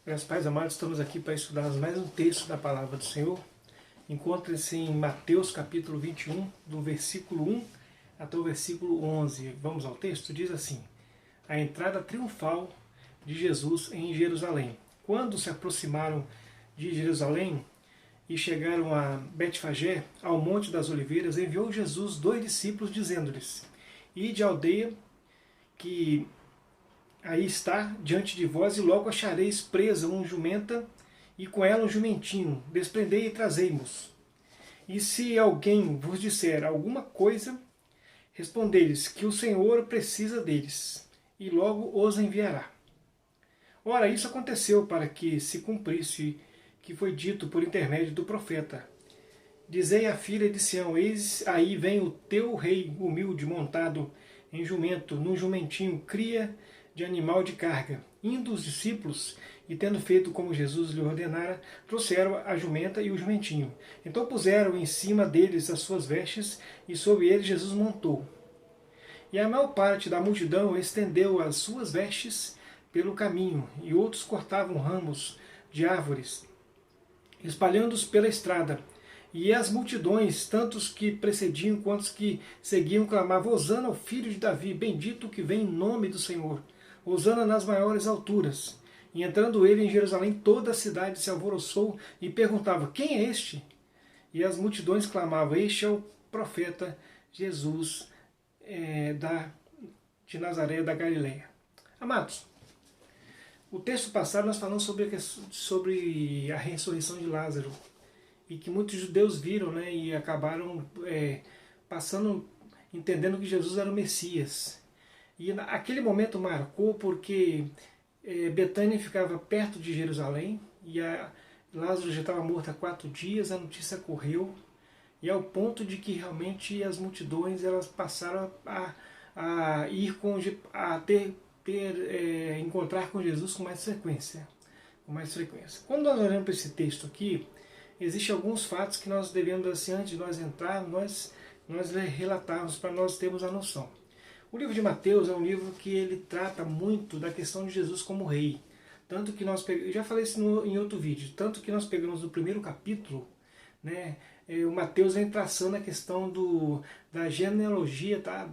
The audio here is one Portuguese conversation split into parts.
Meus pais amados, estamos aqui para estudar mais um texto da Palavra do Senhor. Encontra-se em Mateus capítulo 21, do versículo 1 até o versículo 11. Vamos ao texto? Diz assim: a entrada triunfal de Jesus em Jerusalém. Quando se aproximaram de Jerusalém e chegaram a Betfagé, ao Monte das Oliveiras, enviou Jesus 2 discípulos, dizendo-lhes: ide à aldeia que aí está diante de vós, e logo achareis presa uma jumenta, e com ela um jumentinho. Desprendei e trazei-mos. E se alguém vos disser alguma coisa, respondei-lhes que o Senhor precisa deles, e logo os enviará. Ora, isso aconteceu para que se cumprisse que foi dito por intermédio do profeta: dizei à filha de Sião, eis aí vem o teu rei humilde, montado em jumento, num jumentinho, cria de animal de carga. Indo os discípulos, e tendo feito como Jesus lhe ordenara, trouxeram a jumenta e o jumentinho. Então puseram em cima deles as suas vestes, e sobre eles Jesus montou. E a maior parte da multidão estendeu as suas vestes pelo caminho, e outros cortavam ramos de árvores, espalhando-os pela estrada. E as multidões, tanto os que precediam quanto os que seguiam, clamavam: Hosana ao filho de Davi, bendito que vem em nome do Senhor, Hosana nas maiores alturas. E entrando ele em Jerusalém, toda a cidade se alvoroçou e perguntava: quem é este? E as multidões clamavam: este é o profeta Jesus de Nazaré da Galileia. Amados, o texto passado nós falamos sobre a ressurreição de Lázaro, e que muitos judeus viram, né, e acabaram entendendo que Jesus era o Messias. E aquele momento marcou porque Betânia ficava perto de Jerusalém, e Lázaro já estava morto há 4 dias, a notícia correu, e ao ponto de que realmente as multidões elas passaram a ir encontrar com Jesus com mais frequência. Quando nós olhamos para esse texto aqui, existem alguns fatos que nós devemos, assim, antes de nós entrarmos, nós relatarmos para nós termos a noção. O livro de Mateus é um livro que ele trata muito da questão de Jesus como rei. Tanto que eu já falei isso em outro vídeo, tanto que nós pegamos no primeiro capítulo, né, o Mateus vem traçando a questão da genealogia, tá?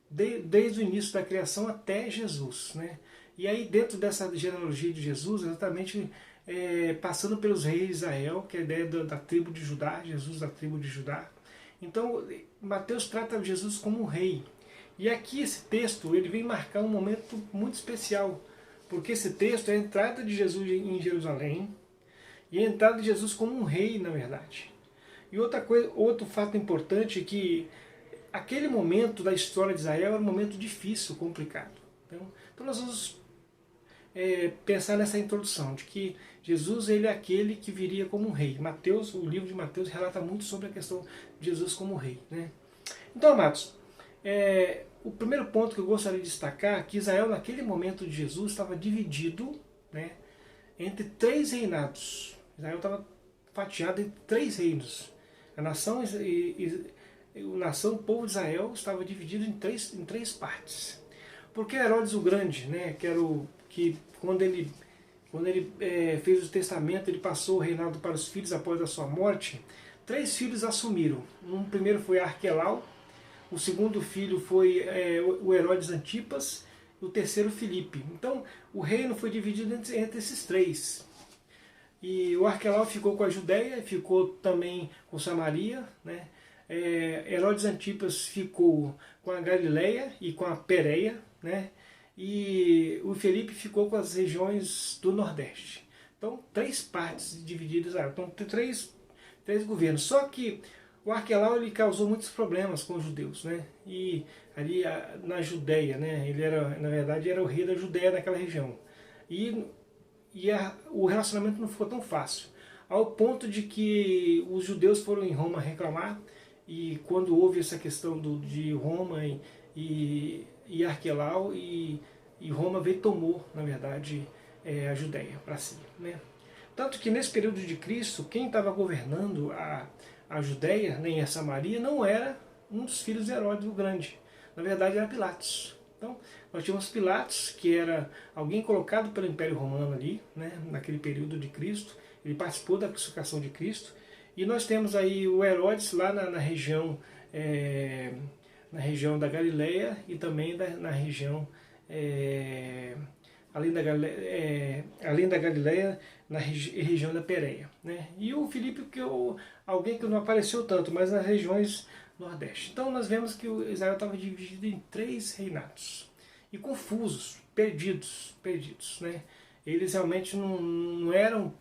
Desde o início da criação até Jesus, né? E aí dentro dessa genealogia de Jesus, exatamente passando pelos reis de Israel, que é a ideia da tribo de Judá, Jesus da tribo de Judá. Então Mateus trata Jesus como um rei. E aqui esse texto ele vem marcar um momento muito especial, porque esse texto é a entrada de Jesus em Jerusalém, e a entrada de Jesus como um rei, na verdade. E outro fato importante é que aquele momento da história de Israel era um momento difícil, complicado. Então nós vamos pensar nessa introdução, de que Jesus ele é aquele que viria como um rei. O livro de Mateus relata muito sobre a questão de Jesus como rei, né? Então, amados, o primeiro ponto que eu gostaria de destacar é que Israel, naquele momento de Jesus, estava dividido, né, entre 3 reinados. Israel estava fatiado entre 3 reinos. O povo de Israel estava dividido em três partes. Porque Herodes o Grande, né, que quando ele fez o testamento, ele passou o reinado para os filhos após a sua morte. 3 filhos assumiram. Um primeiro foi Arquelau, o segundo filho foi o Herodes Antipas, e o terceiro Filipe. Então o reino foi dividido entre esses 3. E o Arquelau ficou com a Judéia, ficou também com Samaria, né? Herodes Antipas ficou com a Galileia e com a Pérea, né? E o Filipe ficou com as regiões do Nordeste. Então 3 partes divididas. Então tem 3 governos. Só que o Arquelau ele causou muitos problemas com os judeus, né? E ali na Judéia, né? Ele na verdade era o rei da Judéia naquela região. O relacionamento não ficou tão fácil, ao ponto de que os judeus foram em Roma reclamar, e quando houve essa questão de Roma e Arquelau, e Roma veio e tomou, na verdade, a Judéia para si, né? Tanto que nesse período de Cristo, quem estava governando a Judéia, nem a Samaria, não era um dos filhos de Herodes o Grande. Na verdade era Pilatos. Então, nós tínhamos Pilatos, que era alguém colocado pelo Império Romano ali, né, naquele período de Cristo. Ele participou da crucificação de Cristo. E nós temos aí o Herodes lá na região da Galileia e também na região, além da Galileia, na região da Pérea. Né? E o Filipe, alguém que não apareceu tanto, mas nas regiões nordeste. Então nós vemos que o Israel estava dividido em 3 reinatos. E confusos, perdidos. Né? Eles realmente não eram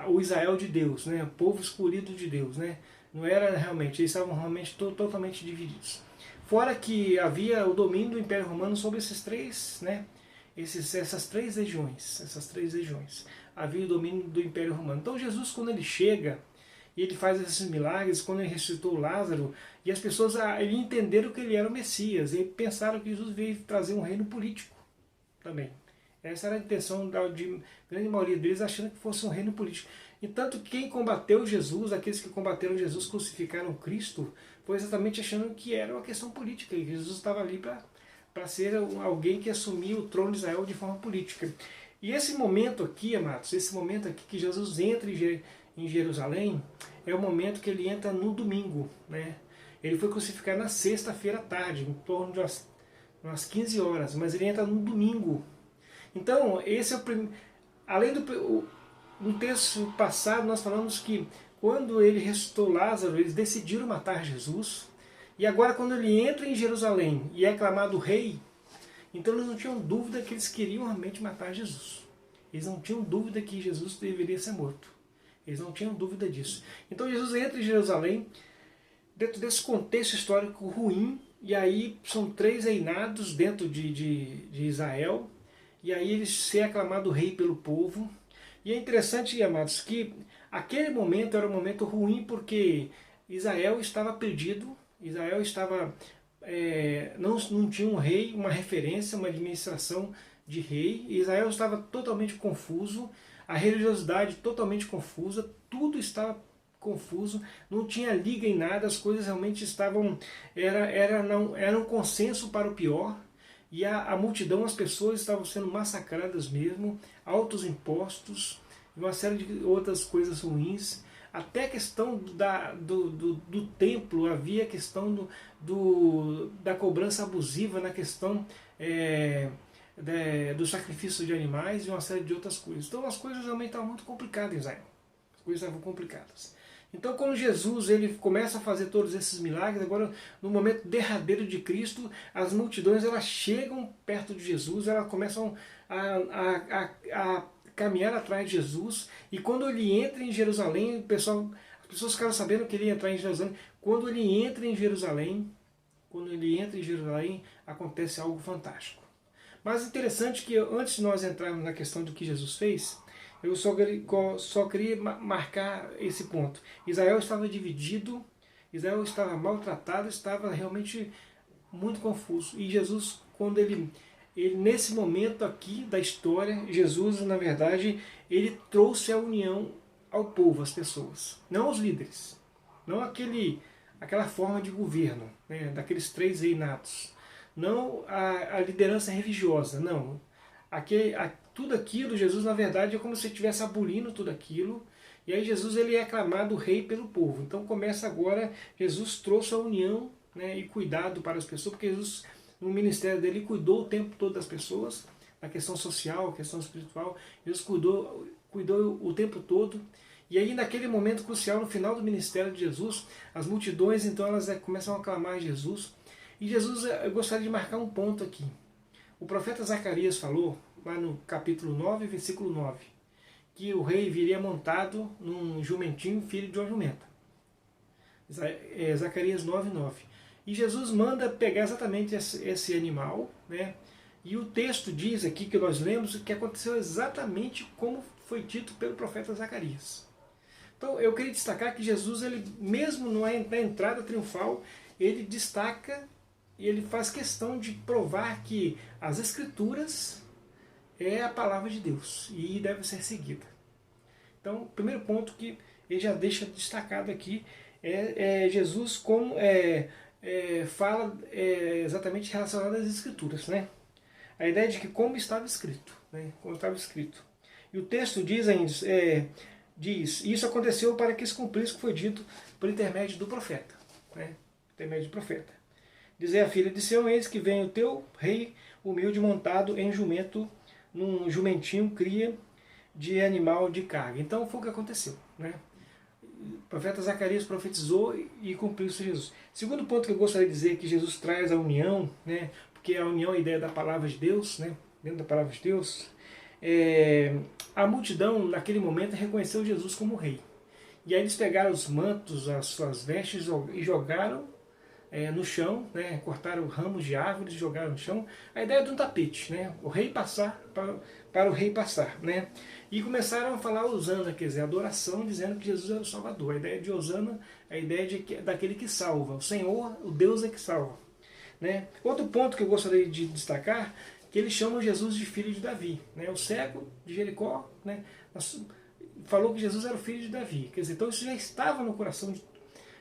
o Israel de Deus, né? O povo escolhido de Deus. Né? Não era realmente, eles estavam realmente totalmente divididos. Fora que havia o domínio do Império Romano sobre esses 3, né? Essas três regiões. Havia o domínio do Império Romano. Então Jesus, quando ele chega e ele faz esses milagres, quando ele ressuscitou Lázaro, e as pessoas entenderam que ele era o Messias, e pensaram que Jesus veio trazer um reino político também. Essa era a intenção de grande maioria deles, achando que fosse um reino político. E tanto que quem combateu Jesus, aqueles que combateram Jesus, crucificaram Cristo, foi exatamente achando que era uma questão política, e que Jesus estava ali para ser alguém que assumia o trono de Israel de forma política. E esse momento aqui, amados, esse momento aqui que Jesus entra em Jerusalém, é o momento que ele entra no domingo. Né? Ele foi crucificado na sexta-feira à tarde, em torno de umas 15 horas, mas ele entra no domingo. Então, esse é o primeiro. Além no texto passado, nós falamos que quando ele ressuscitou Lázaro, eles decidiram matar Jesus. E agora, quando ele entra em Jerusalém e é aclamado rei, então eles não tinham dúvida que eles queriam realmente matar Jesus. Eles não tinham dúvida que Jesus deveria ser morto. Eles não tinham dúvida disso. Então Jesus entra em Jerusalém, dentro desse contexto histórico ruim, e aí são 3 reinados dentro de Israel, e aí ele ser aclamado rei pelo povo. E é interessante, amados, que aquele momento era um momento ruim porque Israel estava perdido, Israel estava, não tinha um rei, uma referência, uma administração de rei, Israel estava totalmente confuso, a religiosidade totalmente confusa, tudo estava confuso, não tinha liga em nada, as coisas realmente estavam, era um consenso para o pior, e a multidão, as pessoas estavam sendo massacradas mesmo, altos impostos, uma série de outras coisas ruins, até a questão do templo, havia a questão da cobrança abusiva na questão do sacrifício de animais e uma série de outras coisas. Então as coisas realmente estavam muito complicadas em Israel. As coisas estavam complicadas. Então quando Jesus ele começa a fazer todos esses milagres, agora no momento derradeiro de Cristo, as multidões elas chegam perto de Jesus, elas começam a caminhar atrás de Jesus, e quando ele entra em Jerusalém, as pessoas ficaram sabendo que ele ia entrar em Jerusalém. Quando ele entra em Jerusalém, acontece algo fantástico. Mas interessante que antes de nós entrarmos na questão do que Jesus fez, eu só queria marcar esse ponto. Israel estava dividido, Israel estava maltratado, estava realmente muito confuso. E Jesus, quando ele nesse momento aqui da história, Jesus, na verdade, ele trouxe a união ao povo, às pessoas, não aos líderes, não aquela forma de governo, né, daqueles 3 reinatos, não a liderança religiosa, não. Tudo aquilo, Jesus, na verdade, é como se estivesse abolindo tudo aquilo, e aí Jesus ele é aclamado rei pelo povo. Então começa agora, Jesus trouxe a união, né, e cuidado para as pessoas, porque Jesus, no ministério dele, cuidou o tempo todo das pessoas, a questão social, a questão espiritual, Jesus cuidou o tempo todo. E aí naquele momento crucial, no final do ministério de Jesus, as multidões então elas começam a aclamar Jesus. E Jesus, eu gostaria de marcar um ponto aqui. O profeta Zacarias falou, lá no capítulo 9, versículo 9, que o rei viria montado num jumentinho, filho de uma jumenta. Zacarias 9:9. E Jesus manda pegar exatamente esse animal, né? E o texto diz aqui, que nós lemos, que aconteceu exatamente como foi dito pelo profeta Zacarias. Então eu queria destacar que Jesus, ele mesmo na entrada triunfal, ele destaca e ele faz questão de provar que as Escrituras é a palavra de Deus e deve ser seguida. Então o primeiro ponto que ele já deixa destacado aqui é Jesus como fala exatamente relacionado às Escrituras, né? A ideia de que como estava escrito, né? Como estava escrito. E o texto diz ainda, diz, isso aconteceu para que se cumprisse o que foi dito por intermédio do profeta, né? Por intermédio do profeta. Dizer a filha de Sião, eis que vem o teu rei humilde montado em jumento, num jumentinho cria de animal de carga. Então foi o que aconteceu, né? O profeta Zacarias profetizou e cumpriu-se Jesus. Segundo ponto que eu gostaria de dizer, que Jesus traz a união, né? Porque a união é a ideia da palavra de Deus, né? Dentro da palavra de Deus, a multidão naquele momento reconheceu Jesus como rei. E aí eles pegaram os mantos, as suas vestes e jogaram no chão, né? Cortaram ramos de árvores e jogaram no chão. A ideia de um tapete, né? O rei passar para o rei passar, né? E começaram a falar Hosana, quer dizer, adoração, dizendo que Jesus era o Salvador. A ideia de Hosana é a ideia daquele que salva. O Senhor, o Deus é que salva, né? Outro ponto que eu gostaria de destacar, que eles chamam Jesus de filho de Davi, né? O cego de Jericó, né? Falou que Jesus era o filho de Davi. Quer dizer, então isso já estava no coração de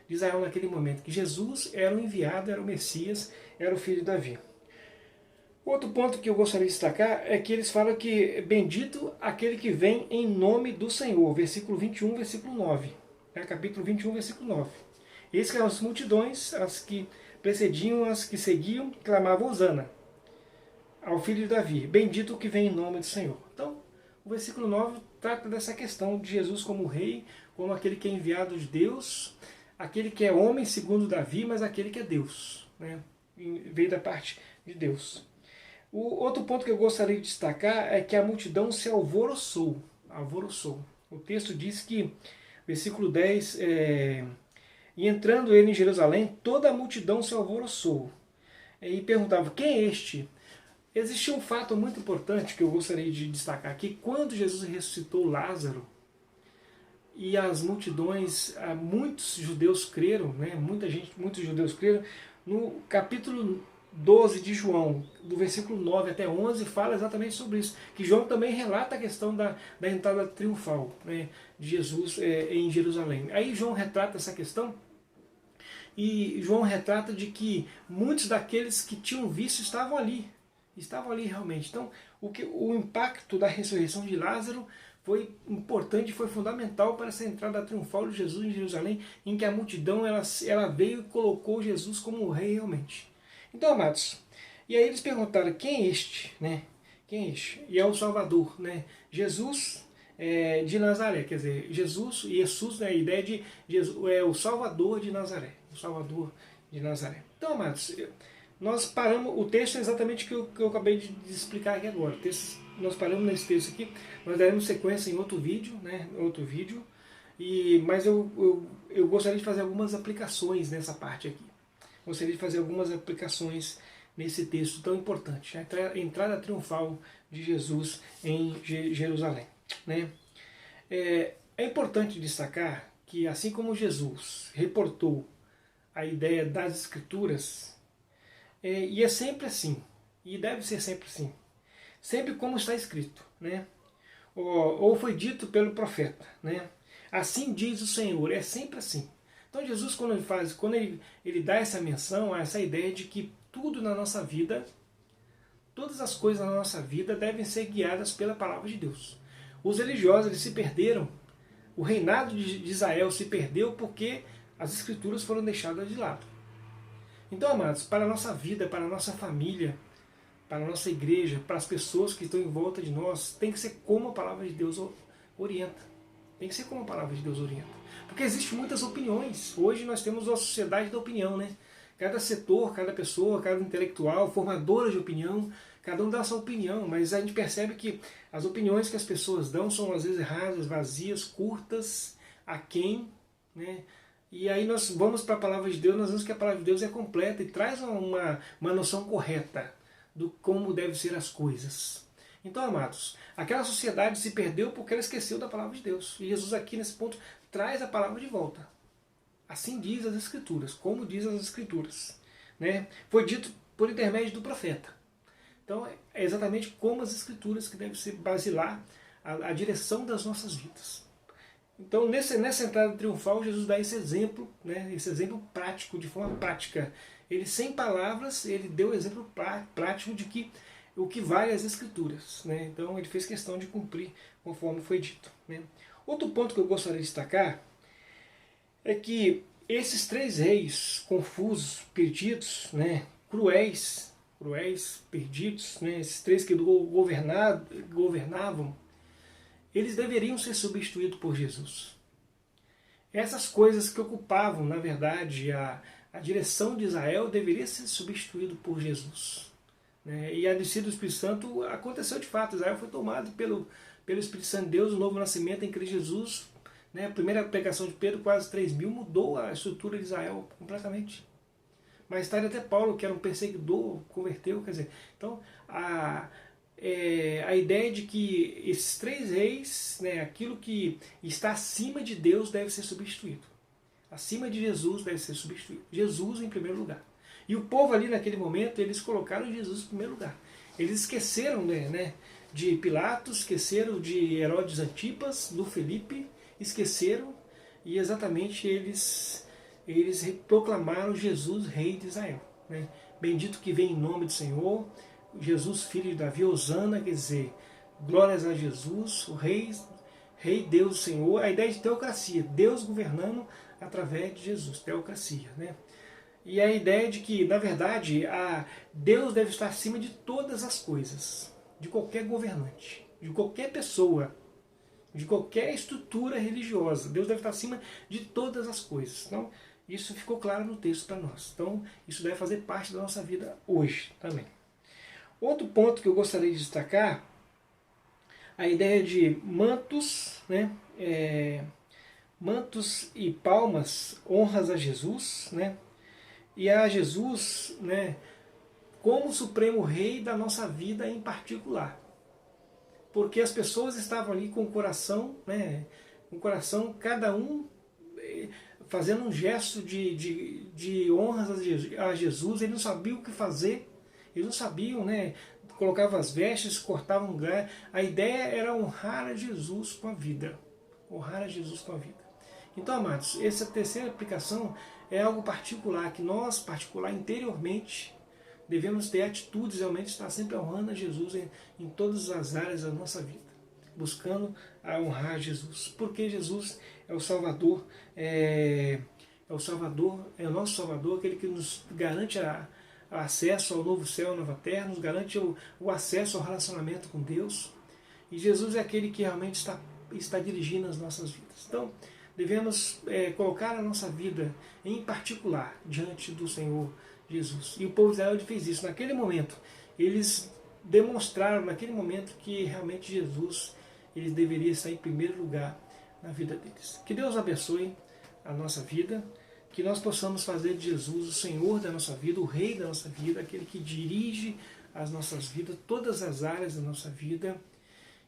Israel naquele momento, que Jesus era o enviado, era o Messias, era o filho de Davi. Outro ponto que eu gostaria de destacar é que eles falam que bendito aquele que vem em nome do Senhor, versículo 21, versículo 9. Capítulo 21, versículo 9. Eis que as multidões, as que precediam, as que seguiam, clamavam Hosana ao filho de Davi, bendito o que vem em nome do Senhor. Então, o versículo 9 trata dessa questão de Jesus como rei, como aquele que é enviado de Deus, aquele que é homem segundo Davi, mas aquele que é Deus, né? Veio da parte de Deus. O outro ponto que eu gostaria de destacar é que a multidão se alvoroçou. O texto diz que, versículo 10, e entrando ele em Jerusalém, toda a multidão se alvoroçou. E perguntava, quem é este? Existia um fato muito importante que eu gostaria de destacar aqui. Quando Jesus ressuscitou Lázaro, e as multidões, muitos judeus creram, né? Muitos judeus creram, no capítulo 12 de João, do versículo 9 até 11, fala exatamente sobre isso, que João também relata a questão da entrada triunfal, né, de Jesus em Jerusalém. Aí João retrata essa questão, e João retrata de que muitos daqueles que tinham visto estavam ali realmente. Então, o impacto da ressurreição de Lázaro foi importante, foi fundamental para essa entrada triunfal de Jesus em Jerusalém, em que a multidão ela veio e colocou Jesus como o rei realmente. Então, amados, e aí eles perguntaram, quem é este? Né? Quem é este? E é o Salvador, né? Jesus de Nazaré, quer dizer, Jesus, né, a ideia de Jesus é o Salvador de Nazaré. O Salvador de Nazaré. Então, amados, nós paramos, o texto é exatamente o que eu acabei de explicar aqui agora. Nós paramos nesse texto aqui, nós daremos sequência em outro vídeo, né? Mas eu gostaria de fazer algumas aplicações nessa parte aqui. Gostaria de fazer algumas aplicações nesse texto tão importante, a entrada triunfal de Jesus em Jerusalém, né? É importante destacar que, assim como Jesus reportou a ideia das Escrituras, e é sempre assim, e deve ser sempre assim, sempre como está escrito, né? Ou foi dito pelo profeta, né? Assim diz o Senhor, é sempre assim. Então Jesus, quando ele dá essa menção, essa ideia de que tudo na nossa vida, todas as coisas na nossa vida devem ser guiadas pela palavra de Deus. Os religiosos, eles se perderam, o reinado de Israel se perdeu porque as Escrituras foram deixadas de lado. Então, amados, para a nossa vida, para a nossa família, para a nossa igreja, para as pessoas que estão em volta de nós, tem que ser como a palavra de Deus orienta. Tem que ser como a palavra de Deus orienta. Porque existem muitas opiniões. Hoje nós temos uma sociedade da opinião, né? Cada setor, cada pessoa, cada intelectual, formadora de opinião, cada um dá a sua opinião, mas a gente percebe que as opiniões que as pessoas dão são às vezes rasas, vazias, curtas, aquém, né? E aí nós vamos para a palavra de Deus, nós vemos que a palavra de Deus é completa e traz uma noção correta do como devem ser as coisas. Então, amados, aquela sociedade se perdeu porque ela esqueceu da palavra de Deus. E Jesus aqui nesse ponto traz a palavra de volta. Assim diz as Escrituras, como diz as Escrituras, né? Foi dito por intermédio do profeta. Então é exatamente como as Escrituras que devem ser basilar a direção das nossas vidas. Então, nessa entrada triunfal, Jesus dá esse exemplo, né, esse exemplo prático, de forma prática. Ele, sem palavras, ele deu o exemplo prático de que o que vale as Escrituras. Né? Então, ele fez questão de cumprir conforme foi dito. Né? Outro ponto que eu gostaria de destacar é que esses três reis confusos, perdidos, né, cruéis, perdidos, né, esses três que governavam, eles deveriam ser substituídos por Jesus. Essas coisas que ocupavam, na verdade, a direção de Israel deveria ser substituído por Jesus. Né? E a descida do Espírito Santo aconteceu de fato. Israel foi tomado pelo Espírito Santo de Deus, o novo nascimento em Cristo Jesus. Né? A primeira pregação de Pedro, quase 3.000, mudou a estrutura de Israel completamente. Mais tarde até Paulo, que era um perseguidor, converteu. Quer dizer, então a ideia de que esses três reis, né, aquilo que está acima de Deus deve ser substituído. Acima de Jesus deve ser substituído. Jesus em primeiro lugar. E o povo ali naquele momento, eles colocaram Jesus em primeiro lugar. Eles esqueceram de Pilatos, esqueceram de Herodes Antipas, do Felipe, esqueceram e exatamente eles proclamaram Jesus rei de Israel. Né? Bendito que vem em nome do Senhor, Jesus filho de Davi, Hosana, quer dizer, glórias a Jesus, o rei Deus Senhor, a ideia de teocracia, Deus governando através de Jesus, teocracia. Né? E a ideia de que, na verdade, Deus deve estar acima de todas as coisas, de qualquer governante, de qualquer pessoa, de qualquer estrutura religiosa. Deus deve estar acima de todas as coisas. Então, isso ficou claro no texto para nós. Então, isso deve fazer parte da nossa vida hoje também. Outro ponto que eu gostaria de destacar, a ideia de mantos, né? Mantos e palmas, honras a Jesus, né? E a Jesus, né, como Supremo Rei da nossa vida em particular. Porque as pessoas estavam ali com o coração, né, cada um fazendo um gesto de honras a Jesus. Eles não sabiam o que fazer, eles não sabiam, né, colocavam as vestes, cortavam galho. A ideia era honrar a Jesus com a vida. Honrar a Jesus com a vida. Então, amados, essa terceira aplicação é algo particular, que nós, interiormente, devemos ter atitudes, realmente estar sempre honrando a Jesus em todas as áreas da nossa vida, buscando a honrar a Jesus, porque Jesus é o Salvador, é o nosso Salvador, aquele que nos garante acesso ao novo céu e nova terra, nos garante o acesso ao relacionamento com Deus, e Jesus é aquele que realmente está dirigindo as nossas vidas. Então, devemos colocar a nossa vida, em particular, diante do Senhor Jesus. E o povo de Israel fez isso. Naquele momento, eles demonstraram, que realmente Jesus deveria estar em primeiro lugar na vida deles. Que Deus abençoe a nossa vida, que nós possamos fazer de Jesus o Senhor da nossa vida, o Rei da nossa vida, aquele que dirige as nossas vidas, todas as áreas da nossa vida,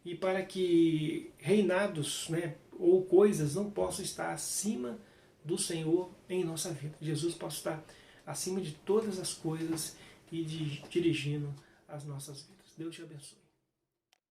e para que reinados, né, ou coisas não possam estar acima do Senhor em nossa vida. Jesus possa estar acima de todas as coisas e dirigindo as nossas vidas. Deus te abençoe.